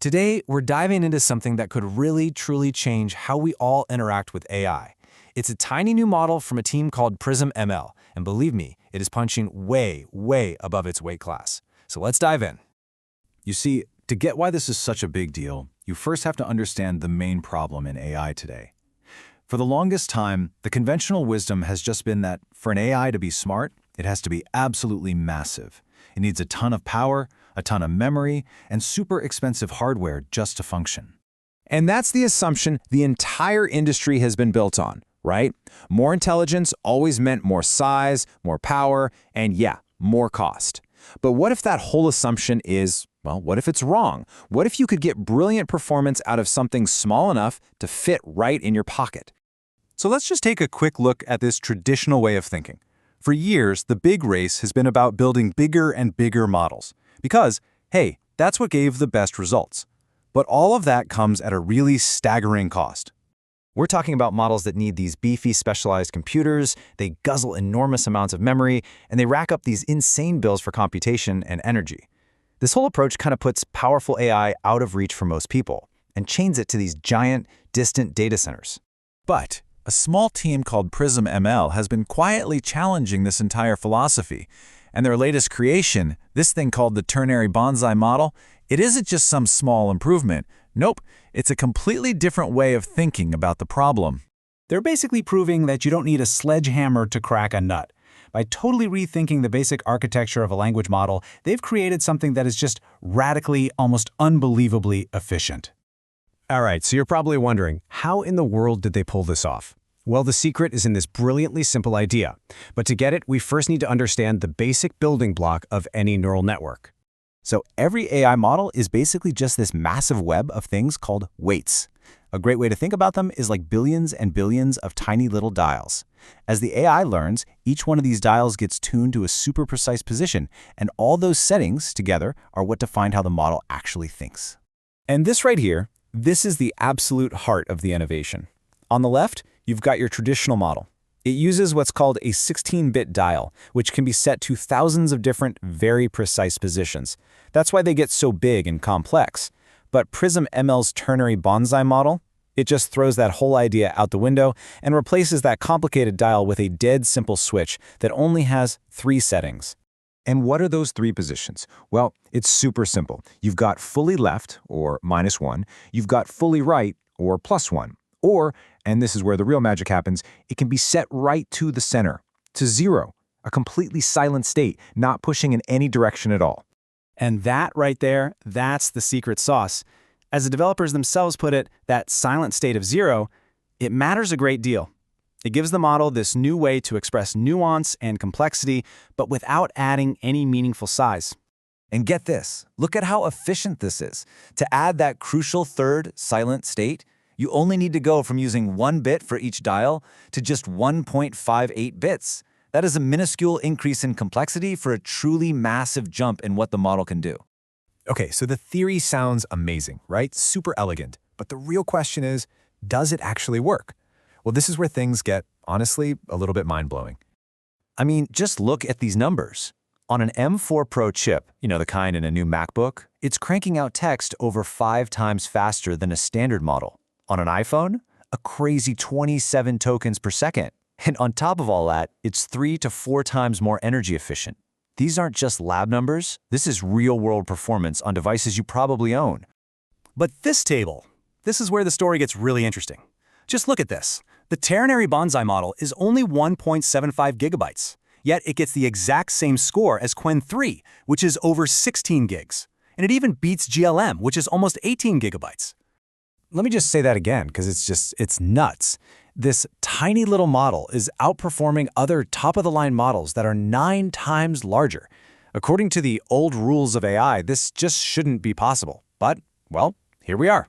Today, we're diving into something that could really, truly change how we all interact with AI. It's a tiny new model from a team called Prism ML, and believe me, it is punching way, way above its weight class. So let's dive in. You see, to get why this is such a big deal, you first have to understand the main problem in AI today. For the longest time, the conventional wisdom has just been that for an AI to be smart, it has to be absolutely massive. It needs a ton of power, a ton of memory, and super expensive hardware just to function. And that's the assumption the entire industry has been built on, right? More intelligence always meant more size, more power, and yeah, more cost. But what if that whole assumption is, well, what if it's wrong? What if you could get brilliant performance out of something small enough to fit right in your pocket? So let's just take a quick look at this traditional way of thinking. For years, the big race has been about building bigger and bigger models. Because, hey, that's what gave the best results. But all of that comes at a really staggering cost. We're talking about models that need these beefy specialized computers, they guzzle enormous amounts of memory, and they rack up these insane bills for computation and energy. This whole approach kind of puts powerful AI out of reach for most people and chains it to these giant, distant data centers. But a small team called Prism ML has been quietly challenging this entire philosophy. And their latest creation, this thing called the Ternary Bonsai model, it isn't just some small improvement. Nope, it's a completely different way of thinking about the problem. They're basically proving that you don't need a sledgehammer to crack a nut. By totally rethinking the basic architecture of a language model, they've created something that is just radically, almost unbelievably efficient. All right, so you're probably wondering, how in the world did they pull this off? Well, the secret is in this brilliantly simple idea. But to get it, we first need to understand the basic building block of any neural network. So every AI model is basically just this massive web of things called weights. A great way to think about them is like billions and billions of tiny little dials. As the AI learns, each one of these dials gets tuned to a super precise position, and all those settings together are what define how the model actually thinks. And this right here, this is the absolute heart of the innovation. On the left, you've got your traditional model. It uses what's called a 16-bit dial, which can be set to thousands of different, very precise positions. That's why they get so big and complex. But Prism ML's Ternary Bonsai model, it just throws that whole idea out the window and replaces that complicated dial with a dead simple switch that only has 3 settings. And what are those 3 positions? Well, it's super simple. You've got fully left, or -1. You've got fully right, or +1. Or, and this is where the real magic happens, it can be set right to the center, to 0, a completely silent state, not pushing in any direction at all. And that right there, that's the secret sauce. As the developers themselves put it, that silent state of 0, it matters a great deal. It gives the model this new way to express nuance and complexity, but without adding any meaningful size. And get this, look at how efficient this is. To add that crucial third silent state, you only need to go from using 1 bit for each dial to just 1.58 bits. That is a minuscule increase in complexity for a truly massive jump in what the model can do. Okay, so the theory sounds amazing, right? Super elegant. But the real question is, does it actually work? Well, this is where things get, honestly, a little bit mind-blowing. I mean, just look at these numbers. On an M4 Pro chip, you know, the kind in a new MacBook, it's cranking out text over 5 times faster than a standard model. On an iPhone, a crazy 27 tokens per second. And on top of all that, it's 3 to 4 times more energy efficient. These aren't just lab numbers. This is real-world performance on devices you probably own. But this table, this is where the story gets really interesting. Just look at this. The Ternary Bonsai model is only 1.75 gigabytes, yet it gets the exact same score as Qwen 3, which is over 16 gigs. And it even beats GLM, which is almost 18 gigabytes. Let me just say that again, because it's nuts. This tiny little model is outperforming other top-of-the-line models that are 9 times larger. According to the old rules of AI, this just shouldn't be possible. But, well, here we are.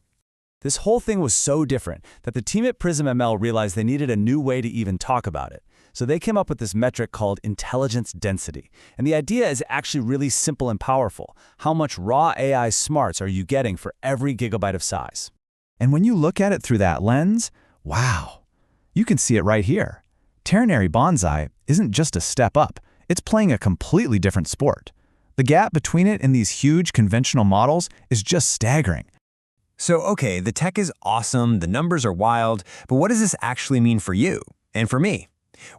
This whole thing was so different that the team at Prism ML realized they needed a new way to even talk about it. So they came up with this metric called intelligence density. And the idea is actually really simple and powerful. How much raw AI smarts are you getting for every gigabyte of size? And when you look at it through that lens, wow, you can see it right here. Ternary Bonsai isn't just a step up, it's playing a completely different sport. The gap between it and these huge conventional models is just staggering. So, okay, the tech is awesome, the numbers are wild, but what does this actually mean for you and for me?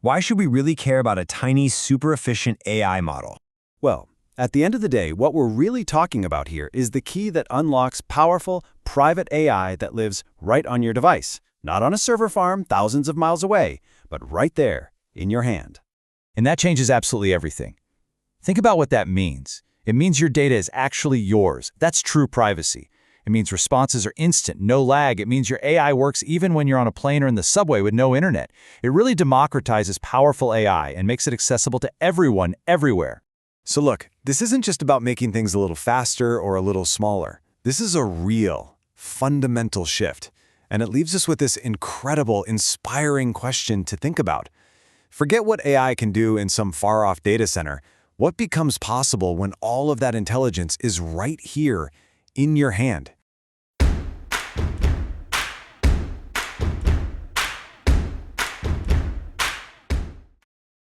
Why should we really care about a tiny, super efficient AI model? Well, at the end of the day, what we're really talking about here is the key that unlocks powerful, private AI that lives right on your device, not on a server farm thousands of miles away, but right there in your hand. And that changes absolutely everything. Think about what that means. It means your data is actually yours. That's true privacy. It means responses are instant, no lag. It means your AI works even when you're on a plane or in the subway with no internet. It really democratizes powerful AI and makes it accessible to everyone, everywhere. So look, this isn't just about making things a little faster or a little smaller. This is a real, fundamental shift. And it leaves us with this incredible, inspiring question to think about. Forget what AI can do in some far-off data center. What becomes possible when all of that intelligence is right here in your hand?